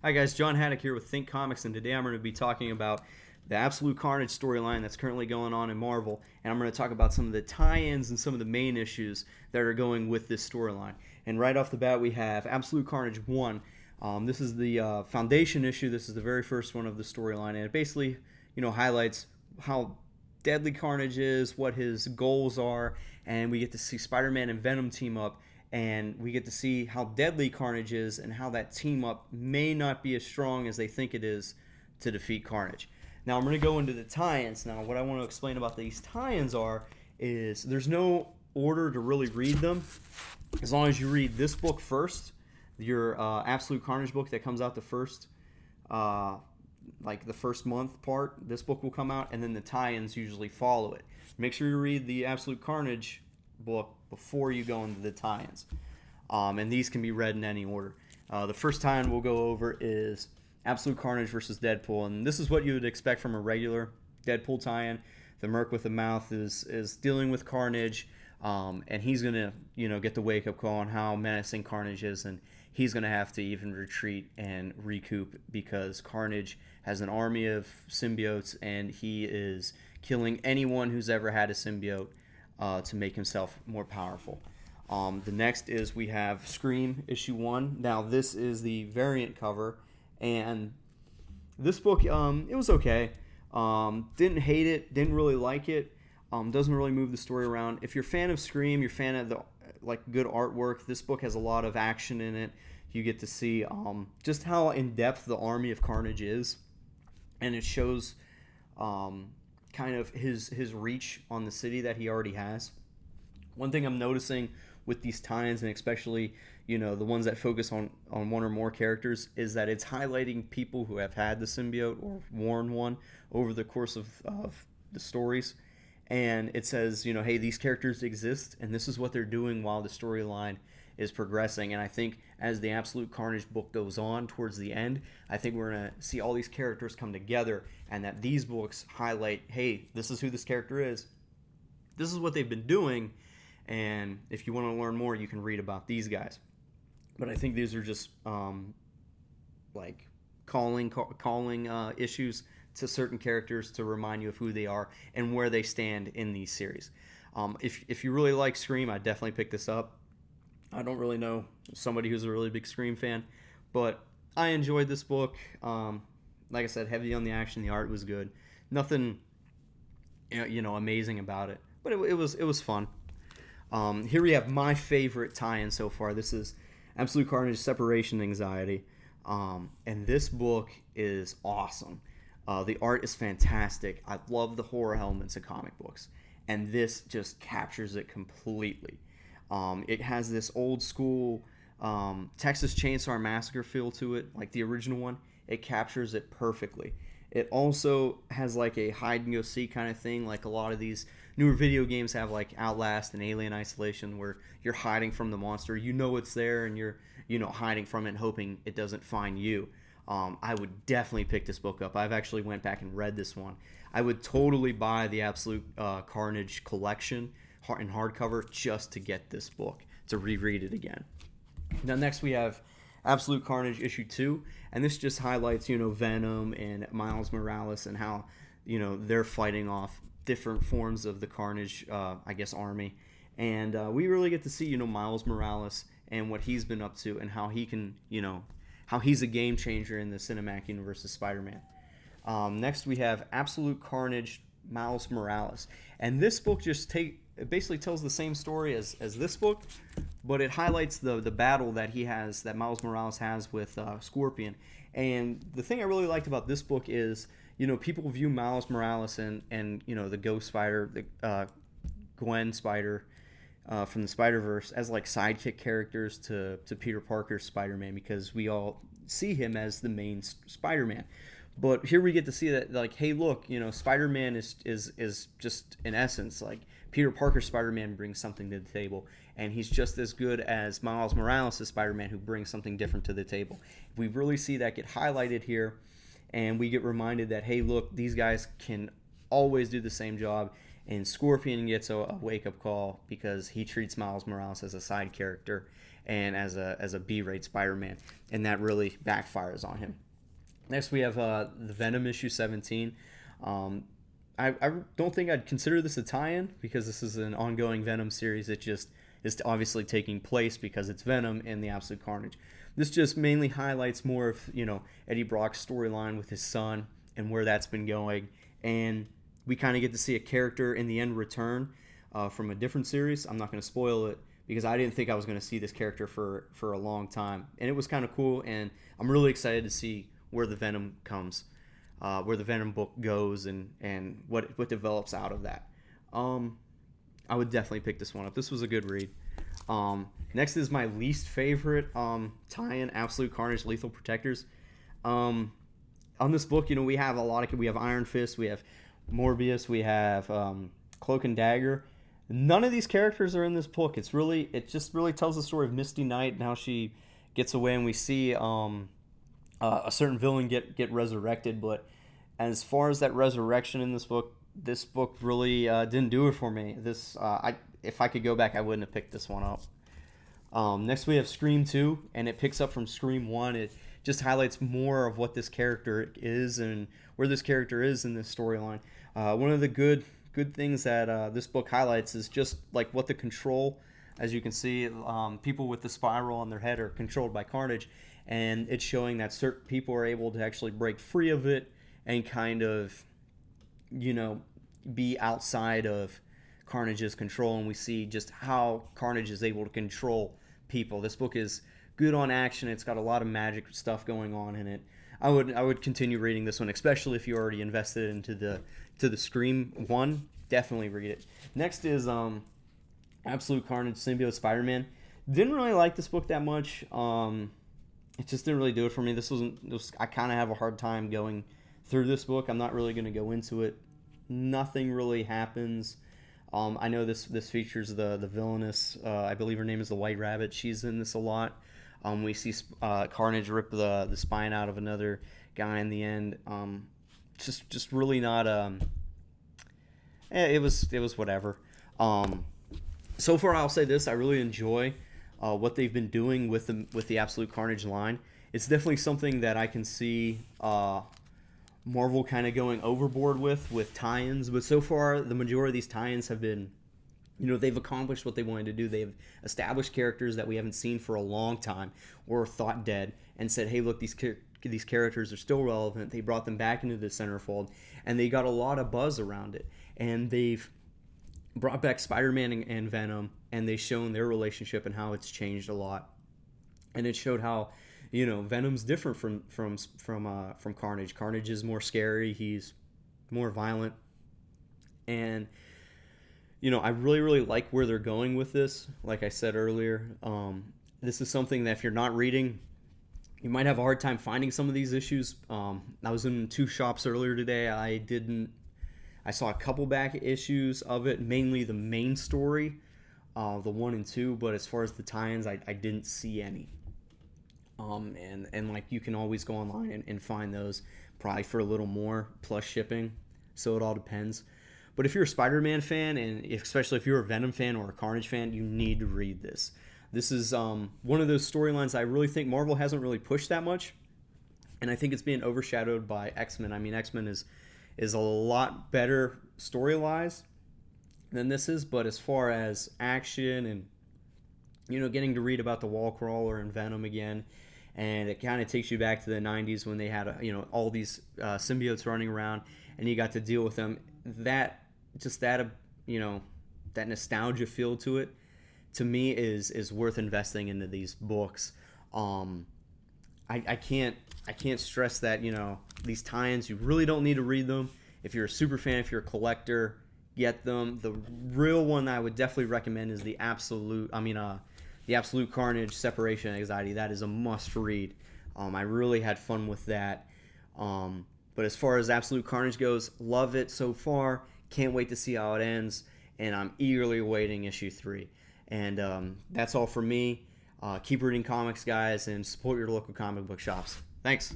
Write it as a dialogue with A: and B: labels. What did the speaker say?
A: Hi guys, John Haddock here with Think Comics, and today I'm going to be talking about the Absolute Carnage storyline that's currently going on in Marvel, and I'm going to talk about some of the tie-ins and some of the main issues that are going with this storyline. And right off the bat, we have Absolute Carnage 1. This is the foundation issue. This is the very first one of the storyline, and it basically, highlights how deadly Carnage is, what his goals are, and we get to see Spider-Man and Venom team up, and we get to see how deadly Carnage is and how that team up may not be as strong as they think it is to defeat Carnage. Now I'm going to go into the tie-ins. Now what I want to explain about these tie-ins is there's no order to really read them. As long as you read this book first, your Absolute Carnage book that comes out the first the first month part, this book will come out, and then the tie-ins usually follow it. Make sure you read the Absolute Carnage book before you go into the tie-ins, and these can be read in any order. The first tie-in we'll go over is Absolute Carnage versus Deadpool, and this is what you would expect from a regular Deadpool tie-in. The Merc with the Mouth is dealing with Carnage, and he's gonna get the wake-up call on how menacing Carnage is, and he's gonna have to even retreat and recoup because Carnage has an army of symbiotes, and he is killing anyone who's ever had a symbiote to make himself more powerful. The next is we have Scream issue 1. Now this is the variant cover, and this book it was okay. Didn't hate it, didn't really like it. Doesn't really move the story around. If you're a fan of Scream, you're a fan of the good artwork, this book has a lot of action in it. You get to see just how in depth the army of Carnage is, and it shows kind of his reach on the city that he already has. One thing I'm noticing with these tie-ins, and especially the ones that focus on one or more characters, is that it's highlighting people who have had the symbiote or worn one over the course of the stories. And it says, hey, these characters exist, and this is what they're doing while the storyline is progressing. And I think as the Absolute Carnage book goes on towards the end, I think we're going to see all these characters come together, and that these books highlight, hey, this is who this character is. This is what they've been doing, and if you want to learn more, you can read about these guys. But I think these are just calling issues to certain characters to remind you of who they are and where they stand in these series. If you really like Scream, I'd definitely pick this up. I don't really know somebody who's a really big Scream fan, but I enjoyed this book. Like I said, heavy on the action. The art was good. Nothing, amazing about it, but it was fun. Here we have my favorite tie-in so far. This is Absolute Carnage Separation Anxiety, and this book is awesome. The art is fantastic. I love the horror elements of comic books, and this just captures it completely. It has this old school Texas Chainsaw Massacre feel to it, like the original one. It captures it perfectly. It also has like a hide and go seek kind of thing, like a lot of these newer video games have, like Outlast and Alien Isolation, where you're hiding from the monster. You know it's there, and you're hiding from it and hoping it doesn't find you. I would definitely pick this book up. I've actually went back and read this one. I would totally buy the Absolute Carnage collection in hardcover just to get this book, to reread it again. Now next we have Absolute Carnage issue 2, and this just highlights Venom and Miles Morales and how they're fighting off different forms of the Carnage army, and we really get to see Miles Morales and what he's been up to and how he can how he's a game changer in the cinematic universe of Spider-Man. Next we have Absolute Carnage Miles Morales, and this book it basically tells the same story as this book, but it highlights the battle that Miles Morales has with Scorpion. And the thing I really liked about this book is, people view Miles Morales and the Ghost Spider, the Gwen Spider from the Spider-Verse as like sidekick characters to Peter Parker's Spider-Man, because we all see him as the main Spider-Man. But here we get to see that, like, hey, look, Spider-Man is just, in essence, like, Peter Parker's Spider-Man brings something to the table, and he's just as good as Miles Morales' Spider-Man, who brings something different to the table. We really see that get highlighted here, and we get reminded that, hey, look, these guys can always do the same job, and Scorpion gets a wake-up call because he treats Miles Morales as a side character, and as a B-rate Spider-Man, and that really backfires on him. Next, we have the Venom issue 17. I don't think I'd consider this a tie-in because this is an ongoing Venom series. It just is obviously taking place because it's Venom and the Absolute Carnage. This just mainly highlights more of, Eddie Brock's storyline with his son and where that's been going. And we kind of get to see a character in the end return from a different series. I'm not going to spoil it because I didn't think I was going to see this character for a long time. And it was kind of cool, and I'm really excited to see where the Venom comes, where the Venom book goes, and what develops out of that. I would definitely pick this one up. This was a good read. Next is my least favorite tie-in, Absolute Carnage, Lethal Protectors. On this book, we have we have Iron Fist, we have Morbius, we have Cloak and Dagger. None of these characters are in this book. It just really tells the story of Misty Knight and how she gets away, and we see a certain villain get resurrected. But as far as that resurrection in this book really didn't do it for me. If I could go back, I wouldn't have picked this one up. Next, we have Scream 2, and it picks up from Scream 1. It just highlights more of what this character is and where this character is in this storyline. One of the good things that this book highlights is just like what the control, as you can see, people with the spiral on their head are controlled by Carnage, and it's showing that certain people are able to actually break free of it and kind of, be outside of Carnage's control, and we see just how Carnage is able to control people. This book is good on action. It's got a lot of magic stuff going on in it. I would continue reading this one, especially if you already invested into the Scream 1. Definitely read it. Next is Absolute Carnage, Symbiote Spider-Man. Didn't really like this book that much. It just didn't really do it for me. I kind of have a hard time going through this book. I'm not really going to go into it. Nothing really happens. I know this features the villainess. I believe her name is the White Rabbit. She's in this a lot. We see Carnage rip the spine out of another guy in the end. Just really not. It was whatever. So far, I'll say this: I really enjoy what they've been doing with the Absolute Carnage line. It's definitely something that I can see Marvel kind of going overboard with tie-ins, but so far the majority of these tie-ins have been, they've accomplished what they wanted to do. They've established characters that we haven't seen for a long time or thought dead, and said, hey, look, these characters are still relevant. They brought them back into the centerfold, and they got a lot of buzz around it. And they've brought back Spider-Man and Venom, and they've shown their relationship and how it's changed a lot. And it showed how Venom's different from Carnage. Carnage is more scary. He's more violent, and I really, really like where they're going with this. Like I said earlier, this is something that if you're not reading, you might have a hard time finding some of these issues. I was in 2 shops earlier today. I saw a couple back issues of it, mainly the main story, the 1 and 2. But as far as the tie-ins, I didn't see any. And like you can always go online and find those probably for a little more plus shipping, so it all depends. But if you're a Spider-Man fan, and especially if you're a Venom fan or a Carnage fan, you need to read this. This is one of those storylines I really think Marvel hasn't really pushed that much, and I think it's being overshadowed by X-Men. I mean, X-Men is a lot better story-wise than this is, but as far as action and getting to read about the Wall Crawler and Venom again, and it kind of takes you back to the 90s when they had all these symbiotes running around, and you got to deal with them. That nostalgia feel to it, to me, is worth investing into these books. I can't stress that these tie-ins, you really don't need to read them. If you're a super fan, if you're a collector, get them. The real one I would definitely recommend is the Absolute Carnage, Separation Anxiety. That is a must read. I really had fun with that. But as far as Absolute Carnage goes, love it so far. Can't wait to see how it ends, and I'm eagerly awaiting issue 3. And that's all for me. Keep reading comics, guys, and support your local comic book shops. Thanks.